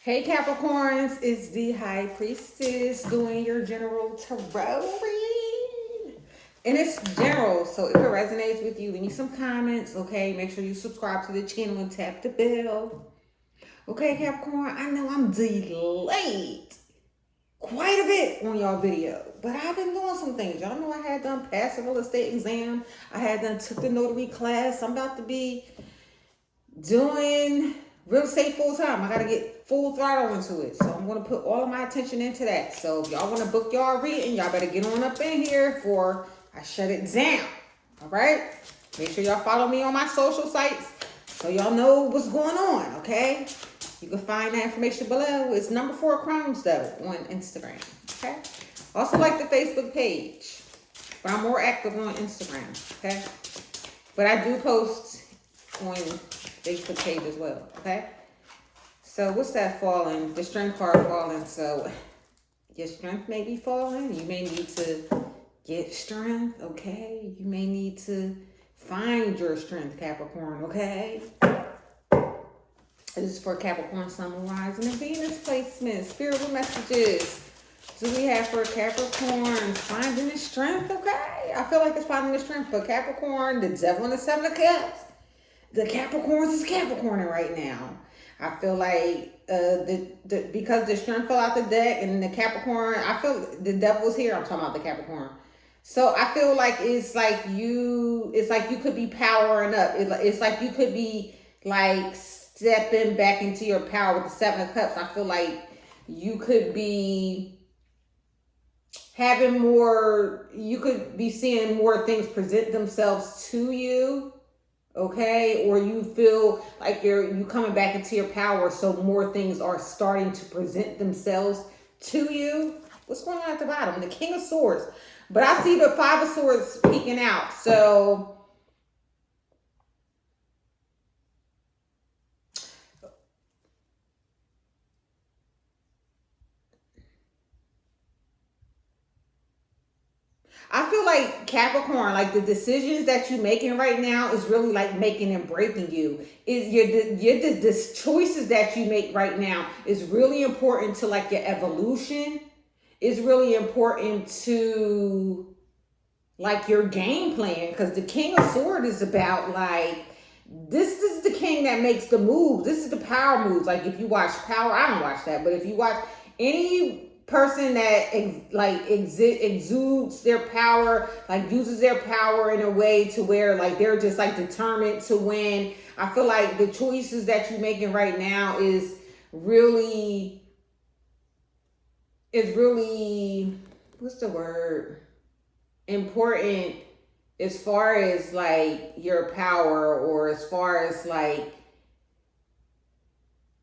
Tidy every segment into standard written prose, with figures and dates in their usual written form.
Hey Capricorns, it's the High Priestess doing your general tarot read. And it's general, so if it resonates with you, leave me some comments, okay? Make sure you subscribe to the channel and tap the bell. Okay, Capricorn, I know I'm delayed quite a bit on y'all video, but I've been doing some things. Y'all know I had done passive real estate exam. I had done took the notary class. I'm about to be doing real estate full time. I gotta get full throttle into it. So I'm gonna put all of my attention into that. So if y'all wanna book y'all reading, y'all better get on up in here before I shut it down. All right? Make sure y'all follow me on my social sites so y'all know what's going on, okay? You can find that information below. It's number 4 Crohn's though on Instagram. Okay? Also like the Facebook page. But I'm more active on Instagram, okay? But I do post on Facebook page as well, okay? So what's that falling? The strength card falling. So your strength may be falling. You may need to get strength, okay? You may need to find your strength, Capricorn, okay? This is for Capricorn, Sun, Rising, and Venus placement. Spiritual messages. Do we have for Capricorn finding the strength, okay? I feel like it's finding the strength for Capricorn, the Devil and the 7 of Cups. The Capricorns is Capricorning right now. I feel like because the strength fell out the deck and the Capricorn, I feel the devil's here. I'm talking about the Capricorn. So I feel like it's like you could be powering up. It's like you could be like stepping back into your power with the 7 of Cups. I feel like you could be having more, you could be seeing more things present themselves to you, okay? Or you feel like you coming back into your power, so more things are starting to present themselves to you. What's going on at the bottom? The King of Swords. But I see the 5 of Swords peeking out. So I feel like Capricorn, like the decisions that you're making right now is really like making and breaking you. The choices that you make right now is really important to like your evolution. It's really important to like your game plan, because the King of Sword is about like this is the king that makes the moves. This is the power moves. Like if you watch Power, I don't watch that, but if you watch any person that exudes their power, like uses their power in a way to where like they're just like determined to win. I feel like the choices that you're making right now really is really, what's the word, important as far as like your power, or as far as like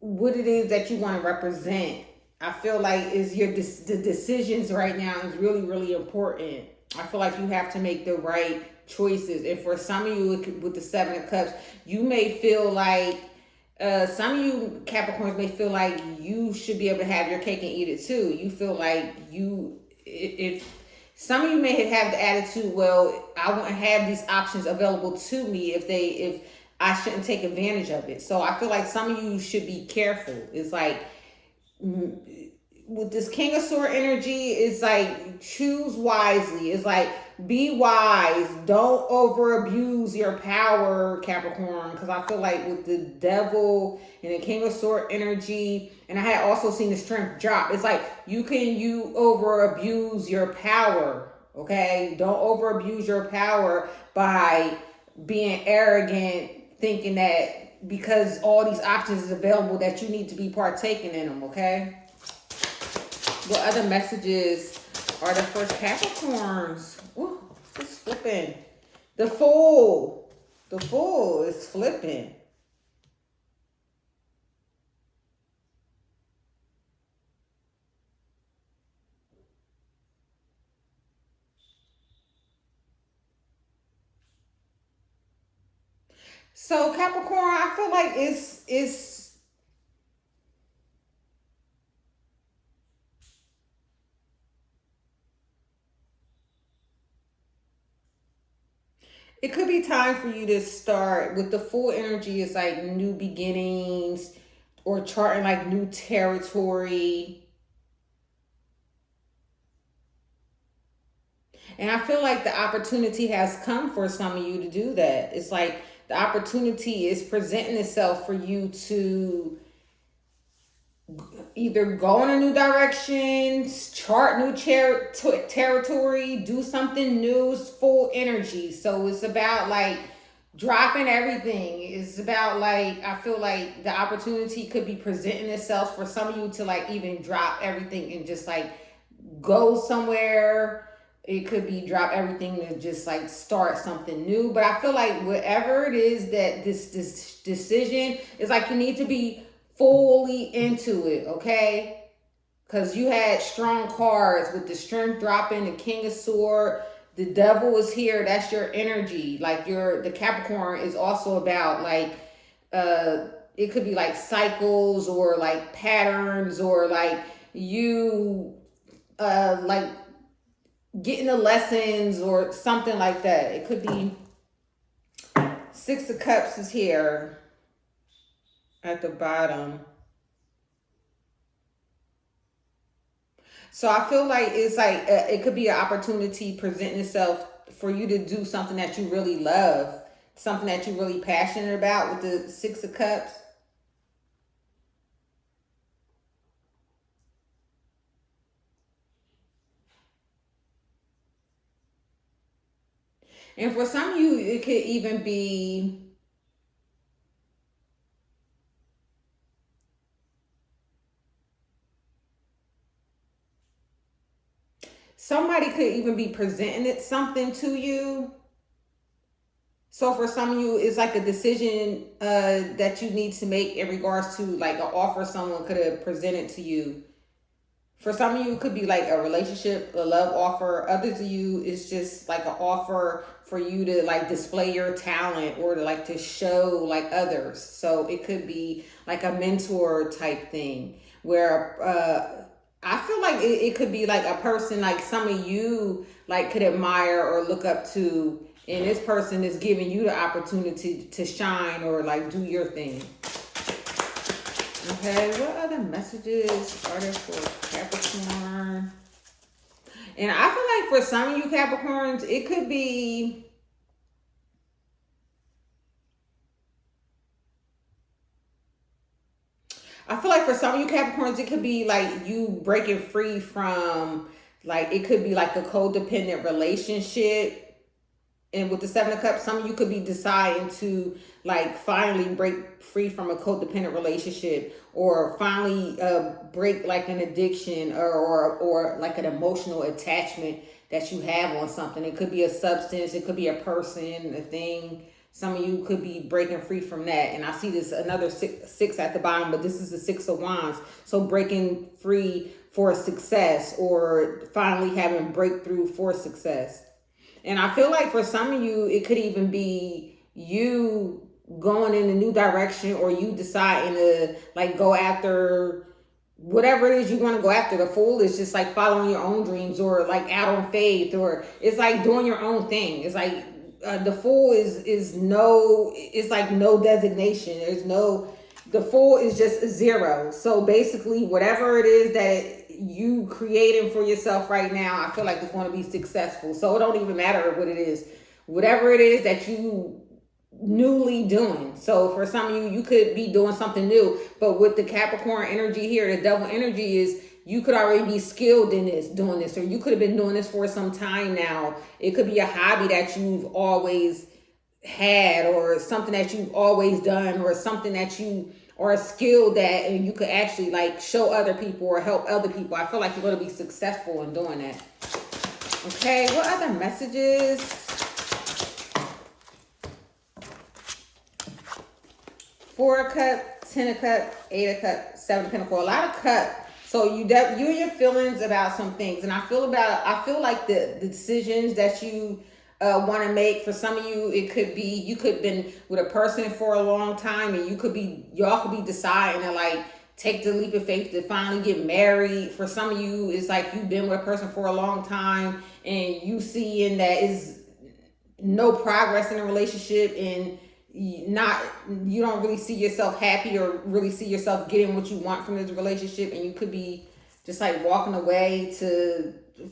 what it is that you want to represent. I feel like the decisions right now is really, really important. I feel like you have to make the right choices. And for some of you with the 7 of Cups, you may feel like some of you Capricorns may feel like you should be able to have your cake and eat it too. You feel like if some of you may have the attitude, well, I won't have these options available to me if I shouldn't take advantage of it. So I feel like some of you should be careful. It's like with this King of Sword energy, it's like choose wisely. It's like be wise. Don't over abuse your power, Capricorn. Because I feel like with the Devil and the King of Sword energy, and I had also seen the strength drop. It's like you over abuse your power. Okay, don't over abuse your power by being arrogant, thinking that because all these options is available that you need to be partaking in them. Okay. What other messages are the first Capricorns? Ooh, it's flipping. The Fool. The Fool is flipping. So Capricorn, I feel like it's it could be time for you to start with the Full energy. It's like new beginnings, or charting like new territory. And I feel like the opportunity has come for some of you to do that. It's like the opportunity is presenting itself for you to either go in a new direction, chart new territory, do something new. It's full energy. So it's about like dropping everything. It's about like, I feel like the opportunity could be presenting itself for some of you to like even drop everything and just like go somewhere. It could be drop everything to just like start something new. But I feel like whatever it is that this decision is, like, you need to be fully into it, okay? Because you had strong cards with the strength dropping, the king of sword, the devil is here. That's your energy. Like the Capricorn is also about like it could be like cycles or like patterns or like you like getting the lessons or something like that. It could be Six of Cups is here at the bottom. So I feel like it's like it could be an opportunity presenting itself for you to do something that you really love, something that you're really passionate about with the Six of Cups. And for some of you, it could even be somebody could even be presenting it something to you. So for some of you, it's like a decision that you need to make in regards to like an offer someone could have presented to you. For some of you, it could be like a relationship, a love offer. Others of you, it's just like an offer for you to like display your talent or to like to show like others. So it could be like a mentor type thing where I feel like it could be like a person like some of you like could admire or look up to, and this person is giving you the opportunity to shine or like do your thing. Okay, what other messages are there for Capricorn? And I feel like for some of you Capricorns, it could be I feel like for some of you Capricorns, it could be like you breaking free from, like, it could be like a codependent relationship. And with the Seven of Cups, some of you could be deciding to like finally break free from a codependent relationship, or finally break like an addiction or like an emotional attachment that you have on something. It could be a substance, it could be a person, a thing. Some of you could be breaking free from that. And I see this another six at the bottom, but this is the Six of Wands. So breaking free for success or finally having breakthrough for success. And I feel like for some of you, it could even be you going in a new direction, or you deciding to like go after whatever it is you want to go after. The Fool is just like following your own dreams, or like out on faith, or it's like doing your own thing. It's like the Fool is no, it's like no designation. There's no, the Fool is just a zero. So basically whatever it is that you creating for yourself right now, I feel like it's going to be successful. So it don't even matter what it is, whatever it is that you newly doing. So for some of you, you could be doing something new, but with the Capricorn energy here, the Devil energy is you could already be skilled in this, doing this, or you could have been doing this for some time now. It could be a hobby that you've always had, or something that you've always done, or something that you are skilled at and you could actually like show other people or help other people. I feel like you're going to be successful in doing that. Okay, what other messages? Four of Cups, 10 of Cups, 8 of Cups, 7 of Pentacles. A lot of Cups. So you and your feelings about some things, and I feel like the decisions that you want to make, for some of you, it could be you could have been with a person for a long time, and y'all could be deciding to like take the leap of faith to finally get married. For some of you, it's like you've been with a person for a long time, and you seeing that is no progress in a relationship, and you don't really see yourself happy or really see yourself getting what you want from this relationship, and you could be just like walking away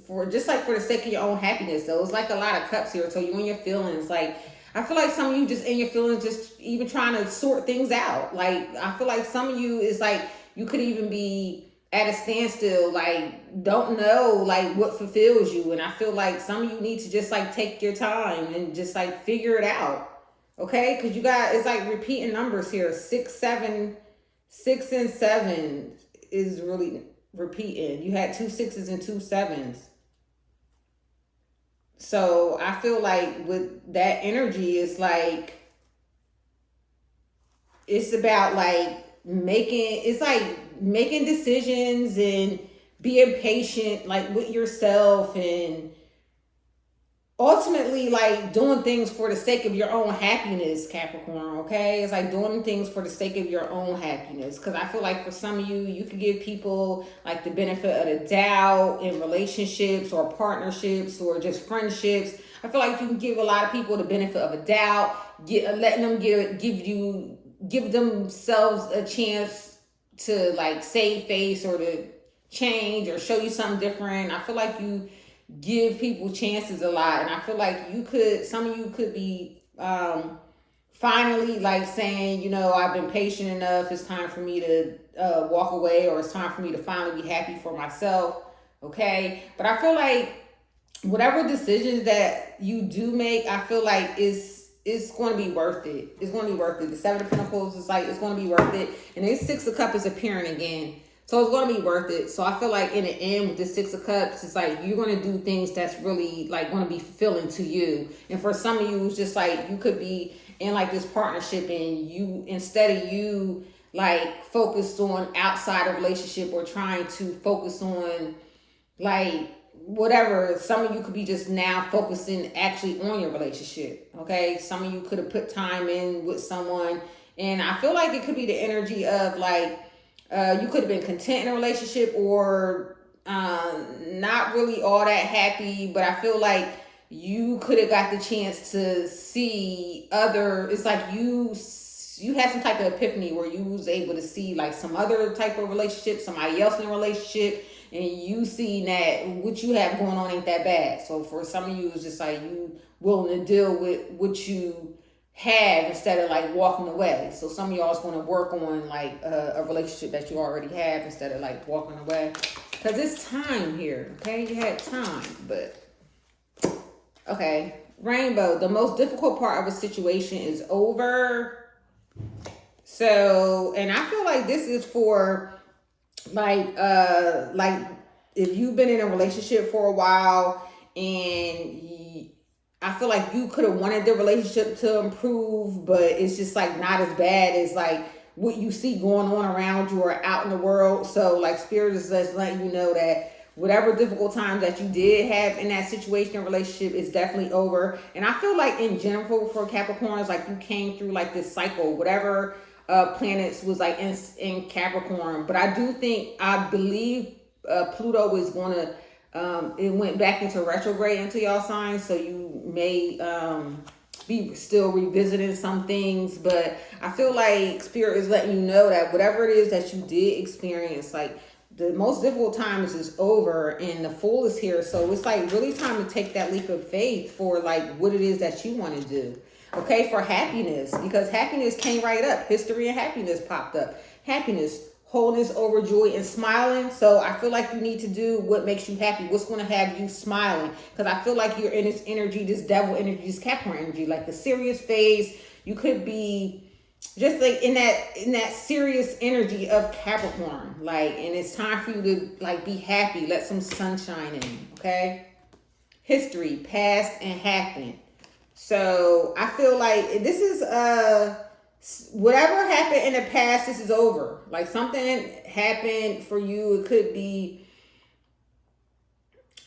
for the sake of your own happiness. So it's like a lot of cups here. So you in your feelings, like I feel like some of you just in your feelings, just even trying to sort things out. Like I feel like some of you is like you could even be at a standstill, like don't know like what fulfills you. And I feel like some of you need to just like take your time and just like figure it out. Okay, because you got, it's like repeating numbers here. 6 and 7 is really repeating. You had 2 6s and 2 7s. So I feel like with that energy, it's like it's about like making decisions and being patient like with yourself, and ultimately like doing things for the sake of your own happiness, Capricorn. Okay, it's like doing things for the sake of your own happiness, because I feel like for some of you could give people like the benefit of the doubt in relationships or partnerships or just friendships. I feel like you can give a lot of people the benefit of a doubt, letting them give themselves a chance to like save face or to change or show you something different. I feel like you give people chances a lot, and I feel like some of you could be finally like saying, you know, I've been patient enough, it's time for me to walk away, or it's time for me to finally be happy for myself. Okay, but I feel like whatever decisions that you do make, I feel like it's going to be worth it. It's going to be worth it. The 7 of Pentacles is like, it's going to be worth it. And this 6 of Cups is appearing again. So it's going to be worth it. So I feel like in the end with the 6 of Cups, it's like you're going to do things that's really like going to be fulfilling to you. And for some of you, it's just like you could be in like this partnership, and you, instead of you like focused on outside of relationship or trying to focus on like whatever, some of you could be just now focusing actually on your relationship. Okay, some of you could have put time in with someone, and I feel like it could be the energy of like you could have been content in a relationship, or not really all that happy, but I feel like you could have got the chance to see it's like you had some type of epiphany where you was able to see like some other type of relationship, somebody else in a relationship, and you see that what you have going on ain't that bad. So for some of you, it's just like you willing to deal with what you have instead of like walking away. So some of y'all is going to work on like a relationship that you already have instead of like walking away, because it's time here. Okay, you had time, but okay. Rainbow, the most difficult part of a situation is over. So, and I feel like this is for like if you've been in a relationship for a while, and I feel like you could have wanted the relationship to improve, but it's just like not as bad as like what you see going on around you or out in the world. So like Spirit is just letting you know that whatever difficult times that you did have in that situation or relationship is definitely over. And I feel like in general for Capricorns, like you came through like this cycle, whatever planets was like in Capricorn. But I believe Pluto is going to it went back into retrograde into y'all signs, so you may be still revisiting some things. But I feel like Spirit is letting you know that whatever it is that you did experience, like the most difficult times is over, and the Fool is here. So it's like really time to take that leap of faith for like what it is that you want to do. Okay, for happiness, because happiness came right up. History and happiness popped up. Happiness, wholeness, overjoyed, and smiling. So I feel like you need to do what makes you happy. What's going to have you smiling? Because I feel like you're in this energy, this devil energy, this Capricorn energy, like the serious phase. You could be just like in that serious energy of Capricorn, like, and it's time for you to like be happy. Let some sunshine in. Okay, history, past, and happened. So I feel like this is whatever happened in the past, this is over. Like something happened for you. It could be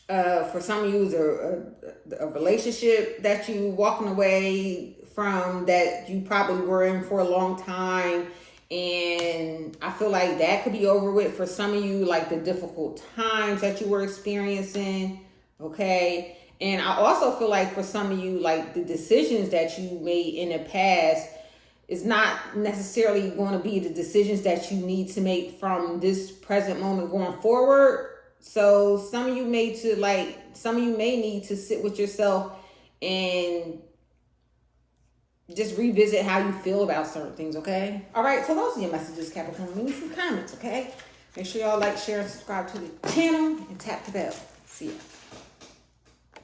for some of you is a relationship that you walking away from that you probably were in for a long time, and I feel like that could be over with. For some of you, like the difficult times that you were experiencing. Okay. And I also feel like for some of you, like the decisions that you made in the past, is not necessarily going to be the decisions that you need to make from this present moment going forward. So some of you may need to sit with yourself and just revisit how you feel about certain things, okay? All right, so those are your messages, Capricorn. Leave me some comments, okay? Make sure y'all like, share, and subscribe to the channel and tap the bell. See ya.